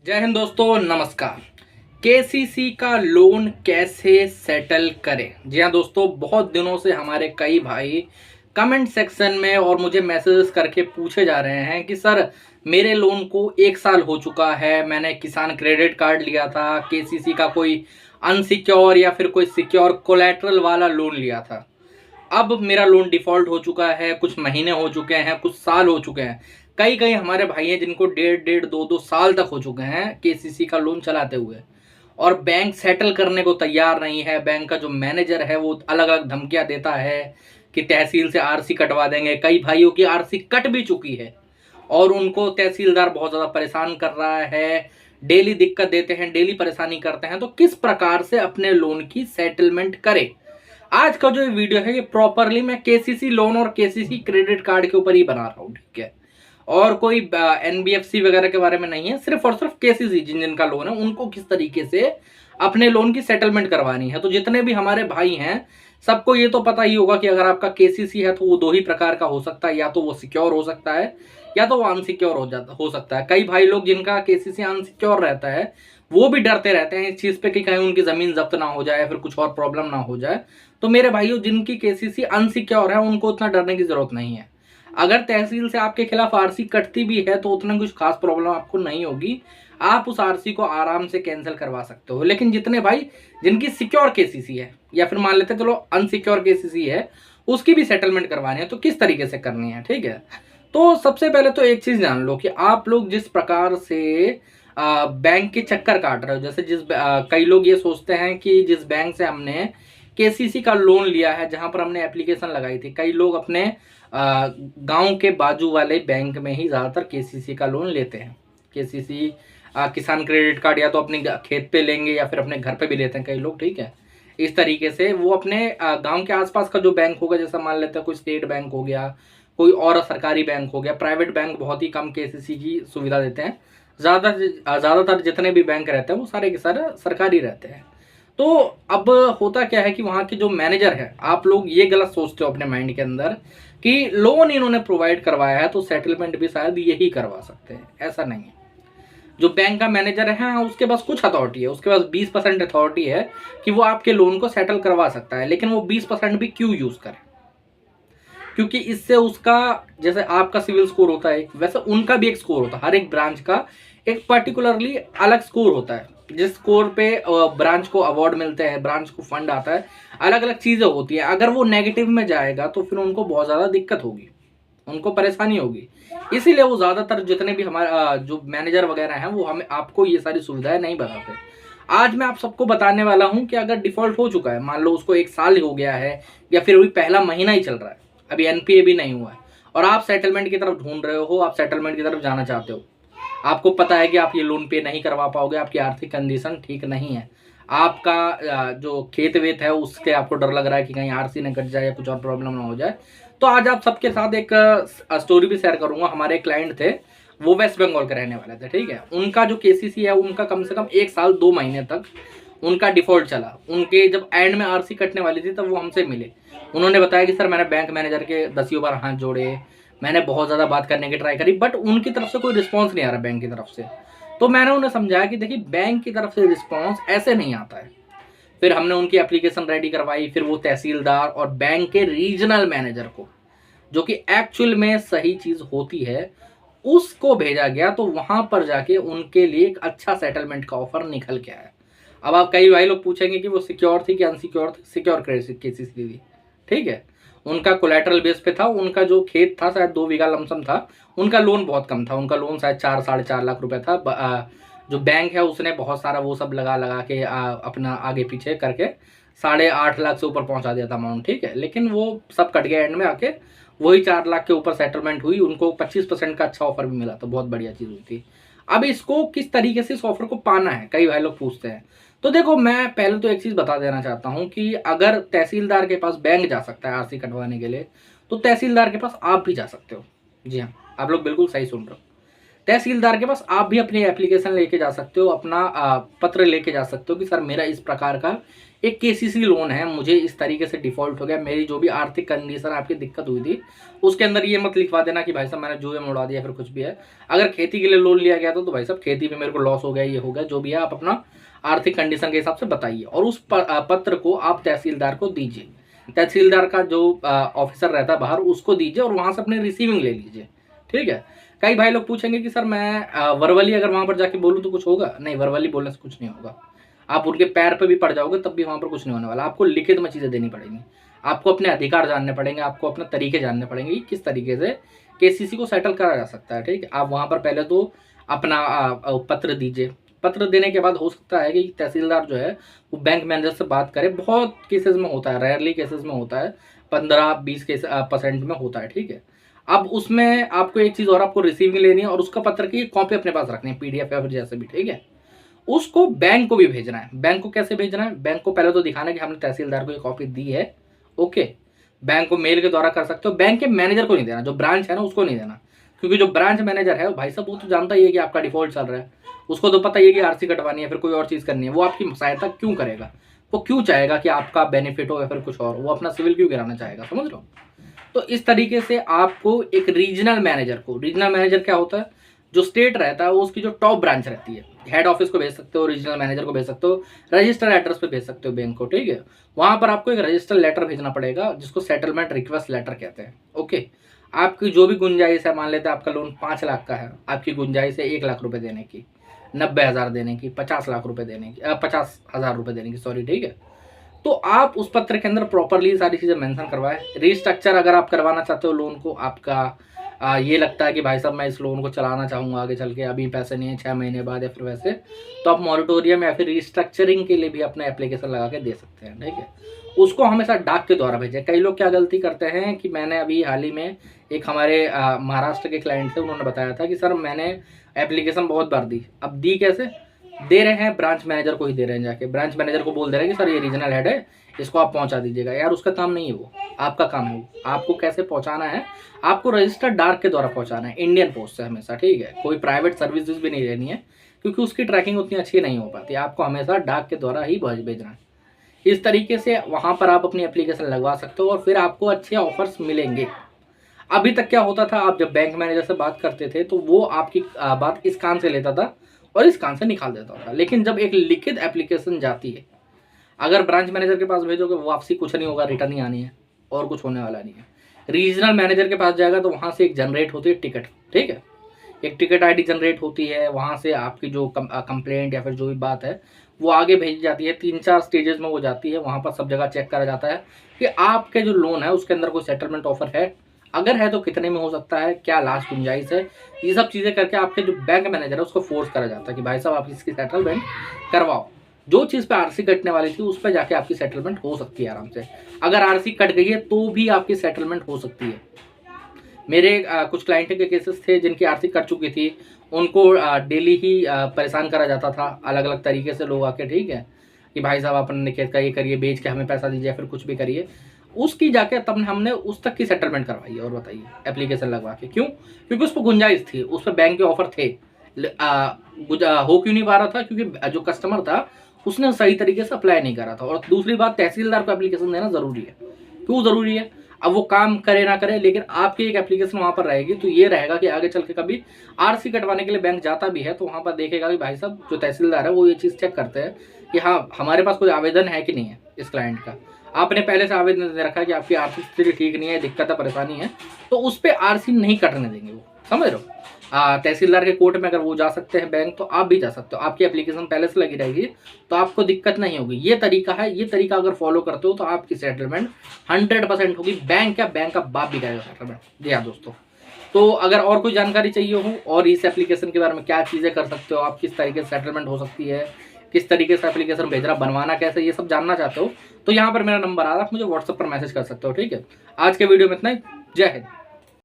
जय हिंद दोस्तों, नमस्कार। केसीसी का लोन कैसे सेटल करें? जी हाँ दोस्तों, बहुत दिनों से हमारे कई भाई कमेंट सेक्शन में और मुझे मैसेजेस करके पूछे जा रहे हैं कि सर मेरे लोन को 1 साल हो चुका है, मैंने किसान क्रेडिट कार्ड लिया था, केसीसी का कोई अनसिक्योर या फिर कोई सिक्योर कोलैटरल वाला लोन लिया था। अब मेरा लोन डिफ़ॉल्ट हो चुका है, कुछ महीने हो चुके हैं, कुछ साल हो चुके हैं। कई-कई हमारे भाई हैं जिनको डेढ़-डेढ़, 2-2 साल तक हो चुके हैं केसीसी का लोन चलाते हुए और बैंक सेटल करने को तैयार नहीं है। बैंक का जो मैनेजर है वो अलग-अलग धमकियाँ देता है कि तहसील से आरसी कटवा देंगे। कई भाइयों की आरसी कट भी चुकी है और उनको तहसीलदार बहुत ज़्यादा परेशान कर रहा है, डेली दिक्कत देते हैं, डेली परेशानी करते हैं। तो किस प्रकार से अपने लोन की सेटलमेंट करें? आज का जो ये वीडियो है ये प्रॉपरली मैं केसीसी लोन और केसीसी क्रेडिट कार्ड के ऊपर ही बना रहा हूँ, ठीक है। और कोई एनबीएफसी वगैरह के बारे में नहीं है, सिर्फ और सिर्फ केसीसी जिन जिनका लोन है उनको किस तरीके से अपने लोन की सेटलमेंट करवानी है। तो जितने भी हमारे भाई हैं सबको ये तो पता ही होगा कि अगर आपका केसीसी है तो वो दो ही प्रकार का हो सकता है, या तो वो सिक्योर हो सकता है या तो वो अनसिक्योर हो सकता है। कई भाई लोग जिनका केसीसी अनसिक्योर रहता है वो भी डरते रहते हैं इस चीज़ पे कि कहीं उनकी ज़मीन जब्त ना हो जाए या फिर कुछ और प्रॉब्लम ना हो जाए। तो मेरे भाइयों, जिनकी केसीसी अनसिक्योर है उनको उतना डरने की ज़रूरत नहीं है। अगर तहसील से आपके खिलाफ आरसी कटती भी है तो उतना कुछ खास प्रॉब्लम आपको नहीं होगी, आप उस आरसी को आराम से कैंसिल करवा सकते हो। लेकिन जितने भाई जिनकी सिक्योर केसीसी है या फिर मान लेते हैं चलो अनसिक्योर केसीसी है, उसकी भी सेटलमेंट करवानी है तो किस तरीके से करनी है, ठीक है। तो सबसे पहले तो एक चीज़ जान लो कि आप लोग जिस प्रकार से बैंक के चक्कर काट रहे हो, जैसे कई लोग ये सोचते हैं कि जिस बैंक से हमने केसीसी का लोन लिया है, जहां पर हमने एप्लीकेशन लगाई थी, कई लोग अपने गांव के बाजू वाले बैंक में ही ज़्यादातर केसीसी का लोन लेते हैं। केसीसी किसान क्रेडिट कार्ड या तो अपने खेत पे लेंगे या फिर अपने घर पे भी लेते हैं कई लोग, ठीक है। इस तरीके से वो अपने गांव के आसपास का जो बैंक होगा, जैसा मान लेते हैं कोई स्टेट बैंक हो गया, कोई और सरकारी बैंक हो गया, प्राइवेट बैंक बहुत ही कम केसीसी की सुविधा देते हैं। ज़्यादातर जितने भी बैंक रहते हैं वो सारे के सारे सरकारी रहते हैं। तो अब होता क्या है कि वहाँ के जो मैनेजर है, आप लोग ये गलत सोचते हो अपने माइंड के अंदर कि लोन इन्होंने प्रोवाइड करवाया है तो सेटलमेंट भी शायद यही करवा सकते हैं। ऐसा नहीं है। जो बैंक का मैनेजर है, हाँ, उसके पास कुछ अथॉरिटी है, उसके पास 20% अथॉरिटी है कि वो आपके लोन को सेटल करवा सकता है। लेकिन वो 20% भी क्यों यूज़ करे? क्योंकि इससे उसका, जैसे आपका सिविल स्कोर होता है वैसे उनका भी एक स्कोर होता है। हर एक ब्रांच का एक पर्टिकुलरली अलग स्कोर होता है, जिस स्कोर पे ब्रांच को अवार्ड मिलते हैं, ब्रांच को फंड आता है, अलग अलग चीज़ें होती हैं। अगर वो नेगेटिव में जाएगा तो फिर उनको बहुत ज़्यादा दिक्कत होगी, उनको परेशानी होगी। इसीलिए वो ज़्यादातर जितने भी हमारे जो मैनेजर वगैरह हैं वो हमें आपको ये सारी सुविधाएं नहीं बताते। आज मैं आप सबको बताने वाला हूं कि अगर डिफॉल्ट हो चुका है, मान लो उसको 1 साल हो गया है या फिर अभी पहला महीना ही चल रहा है, अभी एनपीए भी नहीं हुआ है और आप सेटलमेंट की तरफ ढूंढ रहे हो, आप सेटलमेंट की तरफ जाना चाहते हो, आपको पता है कि आप ये लोन पे नहीं करवा पाओगे, आपकी आर्थिक कंडीशन ठीक नहीं है, आपका जो खेत वेत है उसके आपको डर लग रहा है कि कहीं आरसी न कट जाए या कुछ और प्रॉब्लम ना हो जाए, तो आज आप सबके साथ एक स्टोरी भी शेयर करूंगा। हमारे क्लाइंट थे, वो वेस्ट बंगाल के रहने वाले थे, ठीक है। उनका जो केसीसी है उनका कम से कम 1 साल 2 महीने तक उनका डिफॉल्ट चला। उनके जब एंड में आरसी कटने वाली थी तब वो हमसे मिले। उन्होंने बताया कि सर मैंने बैंक मैनेजर के 10 बार हाथ जोड़े, मैंने बहुत ज़्यादा बात करने की ट्राई करी, बट उनकी तरफ से कोई रिस्पॉन्स नहीं आ रहा बैंक की तरफ से। तो मैंने उन्हें समझाया कि देखिए, बैंक की तरफ से रिस्पॉन्स ऐसे नहीं आता है। फिर हमने उनकी एप्लीकेशन रेडी करवाई, फिर वो तहसीलदार और बैंक के रीजनल मैनेजर को, जो कि एक्चुअल में सही चीज़ होती है, उसको भेजा गया। तो वहाँ पर जाके उनके लिए एक अच्छा सेटलमेंट का ऑफर निकल के आया। अब आप कई भाई लोग पूछेंगे कि वो सिक्योर थी कि अनसिक्योर थी। सिक्योर केसेस थी, ठीक है। उनका कोलेटरल बेस पे था, उनका जो खेत था शायद 2 बीघा लमसम था, उनका लोन बहुत कम था, उनका लोन शायद 4-4.5 लाख रुपए था। जो बैंक है उसने बहुत सारा वो सब लगा लगा के अपना आगे पीछे करके 8.5 लाख से ऊपर पहुंचा दिया था अमाउंट, ठीक है। लेकिन वो सब कट गया एंड में आके, वही 4 लाख के ऊपर सेटलमेंट हुई। उनको 25% का अच्छा ऑफर भी मिला, तो बहुत बढ़िया चीज़ हुई थी। अब इसको किस तरीके से इस ऑफर को पाना है, कई भाई लोग पूछते हैं। तो देखो, मैं पहले तो एक चीज़ बता देना चाहता हूँ कि अगर तहसीलदार के पास बैंक जा सकता है आरसी कटवाने के लिए, तो तहसीलदार के पास आप भी जा सकते हो। जी हाँ, आप लोग बिल्कुल सही सुन रहे हो। तहसीलदार के पास आप भी अपनी एप्लीकेशन लेके जा सकते हो, अपना पत्र लेके जा सकते हो कि सर मेरा इस प्रकार का एक केसीसी लोन है, मुझे इस तरीके से डिफॉल्ट हो गया, मेरी जो भी आर्थिक कंडीशन आपकी दिक्कत हुई थी उसके अंदर ये मत लिखवा देना कि भाई साहब मैंने जुए में उड़ा दिया फिर कुछ भी है। अगर खेती के लिए लोन लिया गया तो भाई साहब खेती में मेरे को लॉस हो गया, ये हो गया, जो भी है आप अपना आर्थिक कंडीशन के हिसाब से बताइए और उस पत्र को आप तहसीलदार को दीजिए। तहसीलदार का जो ऑफिसर रहता है बाहर उसको दीजिए और वहां से अपनी रिसीविंग ले लीजिए। ठीक है। कई भाई लोग पूछेंगे कि सर मैं वर्बली अगर वहां पर जाके बोलूँ तो कुछ होगा? नहीं, वर्बली बोलने से कुछ नहीं होगा। आप उनके पैर पे भी पड़ जाओगे तब भी वहां पर कुछ नहीं होने वाला। आपको लिखित में चीजें देनी पड़ेंगी, आपको अपने अधिकार जानने पड़ेंगे, आपको अपने तरीके जानने पड़ेंगे कि किस तरीके से केसीसी को सेटल करा जा सकता है। ठीक है। आप वहां पर पहले तो अपना पत्र दीजिए। पत्र देने के बाद हो सकता है कि तहसीलदार जो है वो बैंक मैनेजर से बात करे। बहुत केसेस में होता है, रेयरली केसेस में होता है, 15-20% में होता है। ठीक है। अब उसमें आपको एक चीज और आपको रिसीविंग लेनी है और उसका पत्र की कॉपी अपने पास रखनी है, पीडीएफ या फिर जैसे भी। ठीक है। उसको बैंक को भी भेजना है। बैंक को कैसे भेजना है? बैंक को पहले तो दिखाना है कि हमने तहसीलदार को ये कॉपी दी है। ओके। बैंक को मेल के द्वारा कर सकते हो। बैंक के मैनेजर को नहीं देना, जो ब्रांच है ना उसको नहीं देना, क्योंकि जो ब्रांच मैनेजर है भाई साहब वो तो जानता ही है कि आपका डिफॉल्ट चल रहा है, उसको तो पता ही है कि आरसी कटवानी है फिर कोई और चीज करनी है। वो आपकी सहायता क्यों करेगा? वो क्यों चाहेगा कि आपका बेनिफिट हो या फिर कुछ और? वो अपना सिविल क्यों गिराना चाहेगा? समझ रहे हो? तो इस तरीके से आपको एक रीजनल मैनेजर को, रीजनल मैनेजर क्या होता है? जो स्टेट रहता है वो उसकी जो टॉप ब्रांच रहती है, हेड ऑफिस को भेज सकते हो, रीजनल मैनेजर को भेज सकते हो, रजिस्टर एड्रेस पे भेज सकते हो बैंक को। ठीक है। वहां पर आपको एक रजिस्टर लेटर भेजना पड़ेगा जिसको सेटलमेंट रिक्वेस्ट लेटर कहते हैं। ओके। आपकी जो भी गुंजाइश है, मान लेते हैं आपका लोन 5 लाख का है, आपकी गुंजाइश है 1 लाख रुपए देने की, 90,000 देने की, 50 लाख रुपए देने की, 50,000 रुपए देने की, सॉरी। ठीक है। तो आप उस पत्र के अंदर प्रॉपरली सारी चीजें मेंशन करवाएं। रीस्ट्रक्चर अगर आप करवाना चाहते हो लोन को, आपका ये लगता है कि भाई साहब मैं इस लोन को चलाना चाहूंगा आगे चल के, अभी पैसे नहीं है 6 महीने बाद या फिर वैसे, तो आप मॉरिटोरियम या फिर रिस्ट्रक्चरिंग के लिए भी अपना एप्लीकेशन लगा के दे सकते हैं। ठीक है। उसको हमेशा डाक के द्वारा भेजें। कई लोग क्या गलती करते हैं कि मैंने अभी हाल ही में एक हमारे महाराष्ट्र के क्लाइंट थे, उन्होंने बताया था कि सर मैंने एप्लीकेशन बहुत बार दी। अब दी कैसे दे रहे हैं? ब्रांच मैनेजर को ही दे रहे हैं, जाके ब्रांच मैनेजर को बोल दे रहे हैं कि सर ये रीजनल हेड है, इसको आप पहुंचा दीजिएगा। यार उसका काम नहीं है, वो आपका काम है। आपको कैसे पहुंचाना है? आपको रजिस्टर डाक के द्वारा पहुंचाना है, इंडियन पोस्ट से हमेशा। ठीक है। कोई प्राइवेट सर्विसेज भी नहीं लेनी है क्योंकि उसकी ट्रैकिंग उतनी अच्छी नहीं हो पाती। आपको हमेशा डाक के द्वारा ही भेजना है। इस तरीके से वहां पर आप अपनी एप्लीकेशन लगवा सकते हो और फिर आपको अच्छे ऑफर्स मिलेंगे। अभी तक क्या होता था, आप जब बैंक मैनेजर से बात करते थे तो वो आपकी बात इस कान से लेता था और इस कान से निकाल देता था। लेकिन जब एक लिखित एप्लीकेशन जाती है, अगर ब्रांच मैनेजर के पास भेजोगे वापसी कुछ नहीं होगा, रिटर्न ही आनी है और कुछ होने वाला नहीं है। रीजनल मैनेजर के पास जाएगा तो वहां से एक जनरेट होती है टिकट। ठीक है। एक टिकट आईडी जनरेट होती है, वहां से आपकी जो कंप्लेंट या फिर जो भी बात है वो आगे भेजी जाती है। 3-4 स्टेजेस में वो जाती है। वहां पर सब जगह चेक करा जाता है कि आपके जो लोन है उसके अंदर कोई सेटलमेंट ऑफर है, अगर है तो कितने में हो सकता है, क्या लास्ट गुंजाइश है। ये सब चीजें करके आपके जो बैंक मैनेजर है उसको फोर्स करा जाता है कि भाई साहब आप इसकी सेटलमेंट करवाओ। जो चीज पे आरसी कटने वाली थी उस पर जाके आपकी सेटलमेंट हो सकती है आराम से। अगर आरसी कट गई है तो भी आपकी सेटलमेंट हो सकती है। मेरे कुछ क्लाइंट के केसेस थे जिनकी आरसी कट चुकी थी, उनको डेली ही परेशान करा जाता था अलग अलग तरीके से लोग आके। ठीक है। कि भाई साहब अपन निकेत का ये करिए, बेच के हमें पैसा दीजिए, फिर कुछ भी करिए। उसकी जाके तब हमने उस तक की सेटलमेंट करवाई। और बताइए एप्लीकेशन लगवा के क्यों? क्योंकि उस पर गुंजाइश थी, उस पर बैंक के ऑफर थे। हो क्यों नहीं पा रहा था? क्योंकि जो कस्टमर था उसने सही तरीके से अप्लाई नहीं करा था। और दूसरी बात, तहसीलदार को एप्लीकेशन देना जरूरी है। क्यों जरूरी है? अब वो काम करे ना करे, लेकिन आपकी एक एप्लीकेशन वहां पर रहेगी तो ये रहेगा कि आगे चल के कभी आरसी कटवाने के लिए बैंक जाता भी है तो वहां पर देखेगा कि भाई साहब जो तहसीलदार है वो ये चीज चेक करते हैं कि हाँ हमारे पास कोई आवेदन है कि नहीं है इस क्लाइंट का। आपने पहले से आवेदन दे रखा है कि आपकी आर्थिक स्थिति ठीक नहीं है, दिक्कत है, परेशानी है, तो उस पर आरसी नहीं कटने देंगे वो। समझ रहे हो? तहसीलदार के कोर्ट में अगर वो जा सकते हैं बैंक, तो आप भी जा सकते हो। आपकी एप्लीकेशन पहले से लगी रहेगी तो आपको दिक्कत नहीं होगी। ये तरीका है, ये तरीका अगर फॉलो करते हो तो आपकी सेटलमेंट 100% होगी। बैंक क्या, बैंक का बाप भी करेगा सेटलमेंट। जी हाँ दोस्तों, तो अगर और कोई जानकारी चाहिए हो और इस एप्लीकेशन के बारे में क्या चीज़ें कर सकते हो आप, किस तरीके से सेटलमेंट हो सकती है, किस तरीके से एप्लीकेशन भेजना, बनवाना कैसे, ये सब जानना चाहते हो तो यहाँ पर मेरा नंबर आ रहा है, आप मुझे व्हाट्सएप पर मैसेज कर सकते हो। ठीक है। आज के वीडियो में इतना ही। जय हिंद।